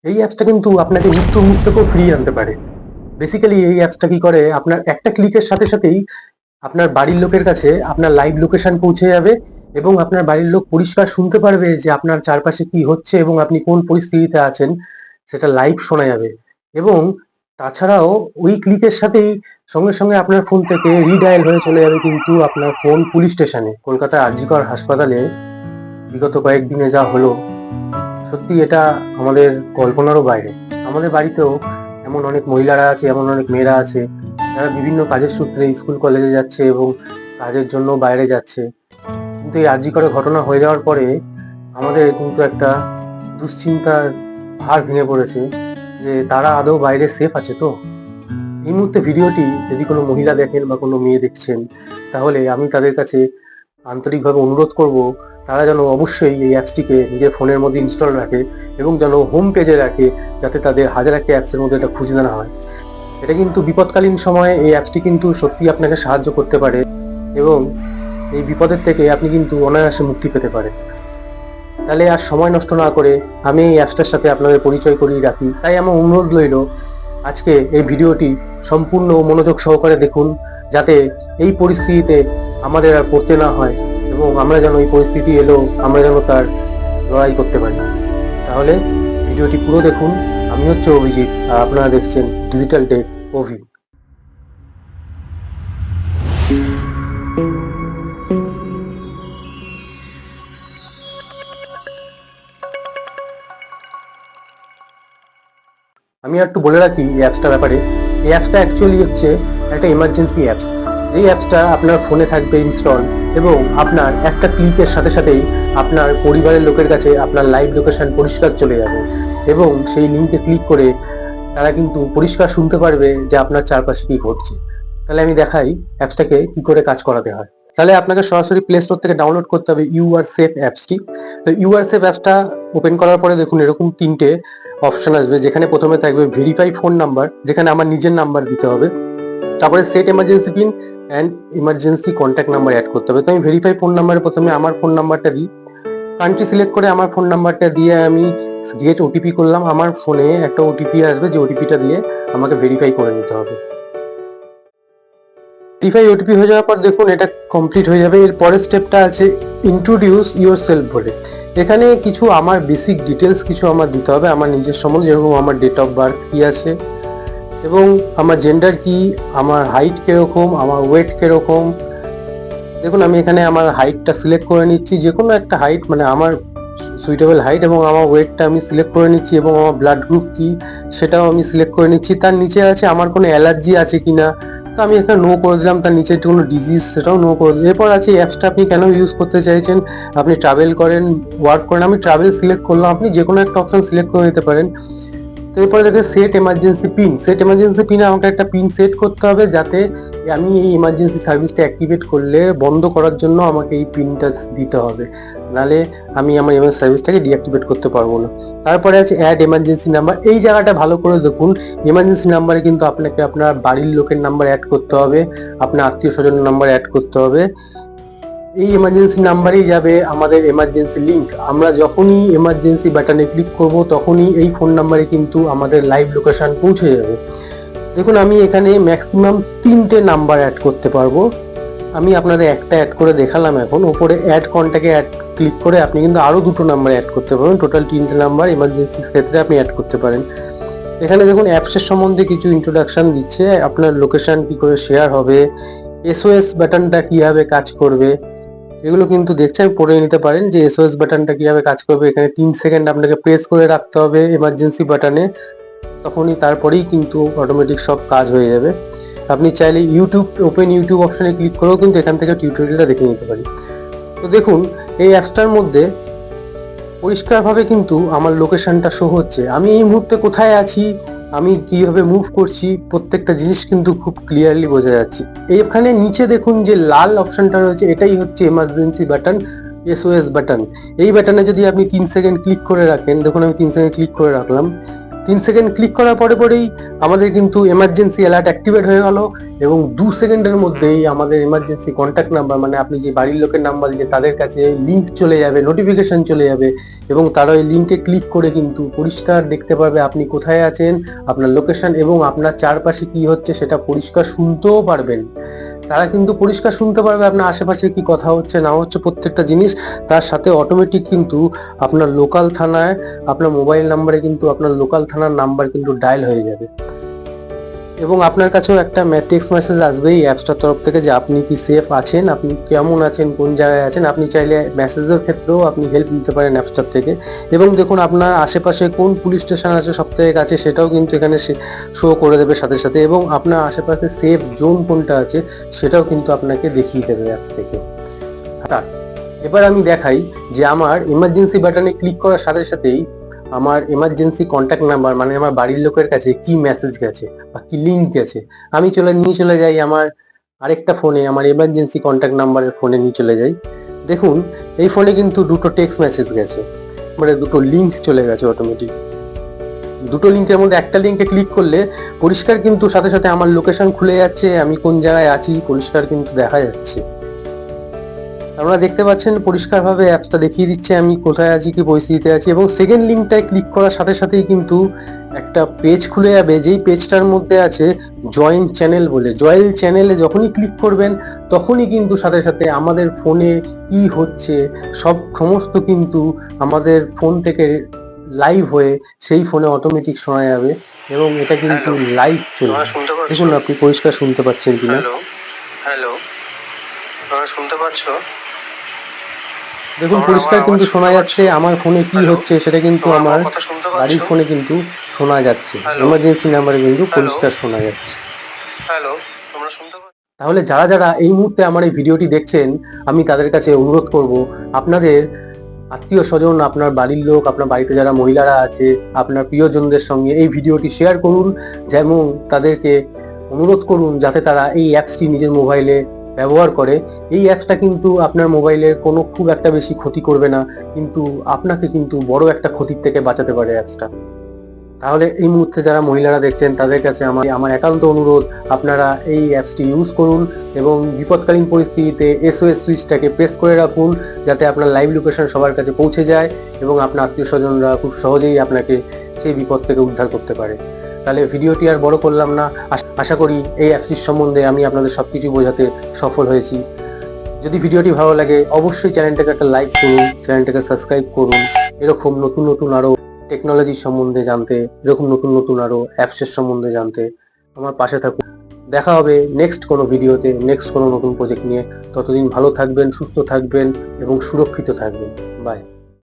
এই অ্যাপসটা কিন্তু আপনাকে মৃত্যুর মুখ থেকেও ফিরিয়ে আনতে পারে। বেসিক্যালি এই অ্যাপসটা কি করে, আপনার একটা ক্লিকের সাথে সাথেই আপনার বাড়ির লোকের কাছে আপনার লাইভ লোকেশন পৌঁছে যাবে এবং আপনার বাড়ির লোক পরিষ্কার শুনতে পারবে যে আপনার চারপাশে কি হচ্ছে এবং আপনি কোন পরিস্থিতিতে আছেন সেটা লাইভ শোনা যাবে। এবং তাছাড়াও ওই ক্লিকের সাথেই সঙ্গে সঙ্গে আপনার ফোন থেকে রিডায়াল হয়ে চলে যাবে কিন্তু আপনার ফোন পুলিশ স্টেশনে। কলকাতার আর.জি.কর হাসপাতালে বিগত কয়েকদিনে যা হলো, সত্যি এটা আমাদের কল্পনারও বাইরে। আমাদের বাড়িতেও এমন অনেক মহিলারা আছে, এমন অনেক মেয়েরা আছে যারা বিভিন্ন কাজের সূত্রে স্কুল কলেজে যাচ্ছে এবং কাজের জন্য বাইরে যাচ্ছে। কিন্তু এই আর.জি.করের ঘটনা হয়ে যাওয়ার পরে আমাদের কিন্তু একটা দুশ্চিন্তার ভার ভেঙে পড়েছে যে তারা আদৌ বাইরে সেফ আছে তো। এই মুহূর্তে ভিডিওটি যদি কোনো মহিলা দেখেন বা কোনো মেয়ে দেখছেন, তাহলে আমি তাদের কাছে আন্তরিকভাবে অনুরোধ করব তারা যেন অবশ্যই এই অ্যাপসটিকে নিজের ফোনের মধ্যে ইনস্টল রাখে এবং যেন হোম পেজে রাখে, যাতে তাদের হাজার একটা অ্যাপসের মধ্যে এটা খুঁজে না হয়। এটা কিন্তু বিপদকালীন সময়ে এই অ্যাপসটি কিন্তু সত্যি আপনাকে সাহায্য করতে পারে এবং এই বিপদের থেকে আপনি কিন্তু অনায়াসে মুক্তি পেতে পারেন। তাহলে আর সময় নষ্ট না করে আমি এই অ্যাপসটার সাথে আপনাদের পরিচয় করিয়ে রাখি। তাই আমার অনুরোধ রইল, আজকে এই ভিডিওটি সম্পূর্ণ মনোযোগ সহকারে দেখুন, যাতে এই পরিস্থিতিতে আমাদের আর পড়তে না হয় এবং আমরা যেন এই পরিস্থিতি এলেও আমরা যেন তার লড়াই করতে পারি। তাহলে ভিডিওটি পুরো দেখুন। আমি হচ্ছে অভিজিৎ আর আপনারা দেখছেন ডিজিটাল টেক অভি। আমি একটু বলে রাখি এই অ্যাপসটার ব্যাপারে। এই অ্যাপসটা অ্যাকচুয়ালি হচ্ছে একটা ইমার্জেন্সি অ্যাপস, যেই অ্যাপসটা আপনার ফোনে থাকবে ইনস্টল এবং আপনার একটা ক্লিকের সাথে সাথেই আপনার পরিবারের লোকের কাছে আপনার লাইভ লোকেশন পরিষ্কার চলে যাবে এবং সেই লিঙ্কে ক্লিক করে তারা কিন্তু পরিষ্কার শুনতে পারবে যে আপনার চারপাশে কি ঘটছে। তাহলে আমি দেখাই অ্যাপসটাকে কি করে কাজ করাতে হয়। তাহলে আপনাকে সরাসরি প্লে স্টোর থেকে ডাউনলোড করতে হবে ইউআরসেফ অ্যাপসটি। তো ইউআরসেফ অ্যাপসটা ওপেন করার পরে দেখুন এরকম তিনটে অপশন আসবে, যেখানে প্রথমে থাকবে ভেরিফাই ফোন নাম্বার, যেখানে আমার নিজের নাম্বার দিতে হবে। তারপরে set emergency pin and emergency contact number add করতে হবে। তো আমি ভেরিফাই ফোন নাম্বারে প্রথমে আমার ফোন নাম্বারটা দিই, কান্ট্রি সিলেক্ট করে আমার ফোন নাম্বারটা দিয়ে আমি গেট ওটিপি করলাম। আমার ফোনে একটা ওটিপি আসবে, যে ওটিপিটা দিয়ে আমাকে ভেরিফাই করে নিতে হবে। ভেরিফাই ওটিপি হয়ে যাওয়ার পর দেখুন এটা কমপ্লিট হয়ে যাবে। এর পরের স্টেপটা আছে ইন্ট্রোডিউস ইউর সেলফ বলে। এখানে কিছু আমার বেসিক ডিটেলস কিছু আমার দিতে হবে আমার নিজের সম্বন্ধে, যেরকম আমার ডেট অফ বার্থ কি আছে এবং আমার জেন্ডার কি, আমার হাইট কিরকম, আমার ওয়েট কিরকম। দেখুন আমি এখানে আমার হাইটটা সিলেক্ট করে নিচ্ছি, যে কোনো একটা হাইট, মানে আমার সুইটেবল হাইট, এবং আমার ওয়েটটা আমি সিলেক্ট করে নিচ্ছি এবং আমার ব্লাড গ্রুপ কি সেটাও আমি সিলেক্ট করে নিচ্ছি। তার নিচে আছে আমার কোনো অ্যালার্জি আছে কিনা, তো আমি এখানে নো করে দিলাম। তার নিচে কোনো ডিজিজ সেটাও নো করে দিলাম। এরপর আছে অ্যাপসটা আপনি কেন ইউজ করতে চাইছেন, আপনি ট্রাভেল করেন, ওয়ার্ক করেন, আমি ট্রাভেল সিলেক্ট করলাম, আপনি যে কোনো একটা অপশন সিলেক্ট করে নিতে পারেন। তো এরপরে দেখে set emergency pin. Set emergency পিনে আমাকে একটা পিন সেট করতে হবে, যাতে আমি এই ইমার্জেন্সি সার্ভিসটা অ্যাক্টিভেট করলে বন্ধ করার জন্য আমাকে এই পিনটা দিতে হবে, নাহলে আমি আমার ইমার্জেন্সি সার্ভিসটাকে ডিঅ্যাক্টিভেট করতে পারবো না। তারপরে আছে অ্যাড এমার্জেন্সি নাম্বার। এই জায়গাটা ভালো করে দেখুন, ইমার্জেন্সি নাম্বারে কিন্তু আপনাকে আপনার বাড়ির লোকের নাম্বার অ্যাড করতে হবে, আপনার আত্মীয় স্বজনের নাম্বার অ্যাড করতে হবে। এই এমার্জেন্সি নাম্বারেই যাবে আমাদের এমার্জেন্সি লিঙ্ক। আমরা যখনই এমার্জেন্সি বাটনে ক্লিক করব তখনই এই ফোন নাম্বারে কিন্তু আমাদের লাইভ লোকেশন পৌঁছে যাবে। দেখুন আমি এখানে ম্যাক্সিমাম 3টে নাম্বার অ্যাড করতে পারবো। আমি আপনাদের একটা অ্যাড করে দেখালাম। এখন উপরে অ্যাড কন্ট্যাক্টে অ্যাড ক্লিক করে আপনি কিন্তু আরও 2টো নাম্বার অ্যাড করতে পারবেন। টোটাল 3টে নাম্বার এমার্জেন্সির ক্ষেত্রে আপনি অ্যাড করতে পারেন। এখানে দেখুন অ্যাপসের সম্বন্ধে কিছু ইন্ট্রোডাকশন দিচ্ছে, আপনার লোকেশন কি করে শেয়ার হবে, এসওএস বাটনটা কিভাবে কাজ করবে, এগুলো কিন্তু দেখছেন পড়ে নিতে পারেন যে এসওএস বাটনটা কিভাবে কাজ করবে। এখানে 3 সেকেন্ড আপনাকে প্রেস করে রাখতে হবে এমার্জেন্সি বাটনে, তখনই তারপরেই কিন্তু অটোমেটিক সব কাজ হয়ে যাবে। আপনি চাইলে ওপেন ইউটিউব অপশনে ক্লিক করেও কিন্তু এখান থেকে টিউটোরিয়ালটা দেখে নিতে পারি। তো দেখুন এই অ্যাপসটার মধ্যে পরিষ্কারভাবে কিন্তু আমার লোকেশনটা শো হচ্ছে, আমি এই মুহূর্তে কোথায় আছি, আমি কিভাবে মুভ করছি, প্রত্যেকটা জিনিস কিন্তু খুব ক্লিয়ারলি বোঝা যাচ্ছে। এইখানে নিচে দেখুন যে লাল অপশনটা রয়েছে, এটাই হচ্ছে এমার্জেন্সি বাটন, এসওএস বাটন। এই বাটনে যদি আপনি 3 সেকেন্ড ক্লিক করে রাখেন, দেখুন আমি 3 সেকেন্ড ক্লিক করে রাখলাম, 3 সেকেন্ড ক্লিক করার পরেই আমাদের কিন্তু এমার্জেন্সি অ্যালার্ট অ্যাক্টিভেট হয়ে গেল এবং 2 সেকেন্ডের মধ্যেই আমাদের এমার্জেন্সি কন্ট্যাক্ট নাম্বার, মানে আপনি যে বাড়ির লোকের নাম্বার দিলে তাদের কাছে লিঙ্ক চলে যাবে, নোটিফিকেশন চলে যাবে এবং তারা ওই লিঙ্কে ক্লিক করে কিন্তু পরিষ্কার দেখতে পারবে আপনি কোথায় আছেন, আপনার লোকেশন এবং আপনার চারপাশে কি হচ্ছে সেটা পরিষ্কার শুনতেও পারবেন। তারা কিন্তু পরিষ্কার শুনতে পারবে আপনার আশেপাশে কি কথা হচ্ছে না হচ্ছে প্রত্যেকটা জিনিস। তার সাথে অটোমেটিক কিন্তু আপনার লোকাল থানায় আপনার মোবাইল নাম্বারে কিন্তু আপনার লোকাল থানার নাম্বার কিন্তু ডায়াল হয়ে যাবে এবং আপনার কাছেও একটা টেক্সট মেসেজ আসবে এই অ্যাপসটার তরফ থেকে যে আপনি কি সেফ আছেন, আপনি কেমন আছেন, কোন জায়গায় আছেন। আপনি চাইলে মেসেজের ক্ষেত্রেও আপনি হেল্প নিতে পারেন অ্যাপসটার থেকে এবং দেখুন আপনার আশেপাশে কোন পুলিশ স্টেশন আছে সব থেকে কাছে সেটাও কিন্তু এখানে শো করে দেবে সাথে সাথে এবং আপনার আশেপাশে সেফ জোন কোনটা আছে সেটাও কিন্তু আপনাকে দেখিয়ে দেবে অ্যাপস থেকে। এবার আমি দেখাই যে আমার ইমার্জেন্সি বাটনে ক্লিক করার সাথে সাথেই আমার এমার্জেন্সি কন্ট্যাক্ট নাম্বার, মানে আমার বাড়ির লোকের কাছে কি মেসেজ গেছে বা কি লিঙ্ক গেছে, আমি নিয়ে চলে যাই আমার আরেকটা ফোনে, আমার এমার্জেন্সি কন্ট্যাক্ট নাম্বারের ফোনে নিয়ে চলে যাই। দেখুন এই ফোনে কিন্তু দুটো টেক্সট মেসেজ গেছে, মানে দুটো লিঙ্ক চলে গেছে অটোমেটিক। দুটো লিঙ্কের মধ্যে একটা লিঙ্কে ক্লিক করলে পরিষ্কার কিন্তু সাথে সাথে আমার লোকেশন খুলে যাচ্ছে, আমি কোন জায়গায় আছি পরিষ্কার কিন্তু দেখা যাচ্ছে। আপনারা দেখতে পাচ্ছেন পরিষ্কারভাবে অ্যাপসটা দেখিয়ে দিচ্ছে আমি কোথায় আছি, কি পরিস্থিতিতে আছি এবং সেকেন্ড লিঙ্কটায় ক্লিক করার সাথে সাথেই কিন্তু একটা পেজ খুলে যাবে, যেই পেজটার মধ্যে আছে জয়েন চ্যানেল বলে। জয়েন চ্যানেলে যখনই ক্লিক করবেন তখনই কিন্তু সাথে সাথে আমাদের ফোনে কি হচ্ছে সমস্ত কিন্তু আমাদের ফোন থেকে লাইভ হয়ে সেই ফোনে অটোমেটিক শোনা যাবে এবং এটা কিন্তু লাইভ চলবে। দেখুন আপনি পরিষ্কার শুনতে পাচ্ছেন কিনা। হ্যালো, শুনতে পাচ্ছ? দেখুন পরিষ্কার কিন্তু শোনা যাচ্ছে, আমার ফোনে কি হচ্ছে সেটা কিন্তু আমার বাড়ির ফোনে কিন্তু শোনা যাচ্ছে, এমার্জেন্সি নাম্বারে কিন্তু পরিষ্কার শোনা যাচ্ছে। হ্যালো, তোমরা শুনতে পাচ্ছ? তাহলে যারা যারা এই মুহূর্তে আমার এই ভিডিওটি দেখছেন আমি তাদের কাছে অনুরোধ করব আপনাদের আত্মীয় স্বজন, আপনার বাড়ির লোক, আপনার বাড়িতে যারা মহিলারা আছে, আপনার প্রিয়জনদের সঙ্গে এই ভিডিওটি শেয়ার করুন, যেমন তাদেরকে অনুরোধ করুন যাতে তারা এই অ্যাপসটি নিজের মোবাইলে ব্যবহার করে। এই অ্যাপসটা কিন্তু আপনার মোবাইলের কোনো খুব একটা বেশি ক্ষতি করবে না, কিন্তু আপনাকে কিন্তু বড় একটা ক্ষতির থেকে বাঁচাতে পারে অ্যাপসটা। তাহলে এই মুহূর্তে যারা মহিলারা দেখছেন তাদের কাছে আমার একান্ত অনুরোধ আপনারা এই অ্যাপসটি ইউজ করুন এবং বিপদকালীন পরিস্থিতিতে SOS সুইচটাকে প্রেস করে রাখুন যাতে আপনার লাইভ লোকেশন সবার কাছে পৌঁছে যায় এবং আপনার আত্মীয় স্বজনরা খুব সহজেই আপনাকে সেই বিপদ থেকে উদ্ধার করতে পারে। তাহলে ভিডিওটি আর বড় করলাম না, আশা করি এই অ্যাপসটির সম্বন্ধে আমি আপনাদের সবকিছু বোঝাতে সফল হয়েছি। যদি ভিডিওটি ভালো লাগে অবশ্যই চ্যানেলটাকে একটা লাইক করুন, চ্যানেলটাকে সাবস্ক্রাইব করুন এরকম নতুন নতুন আরো টেকনোলজির সম্বন্ধে জানতে, এরকম নতুন নতুন আরো অ্যাপসের সম্বন্ধে জানতে আমার পাশে থাকুন। দেখা হবে নেক্সট কোনো ভিডিওতে, নেক্সট কোনো নতুন প্রজেক্ট নিয়ে। ততদিন ভালো থাকবেন, সুস্থ থাকবেন এবং সুরক্ষিত থাকবেন। বাই।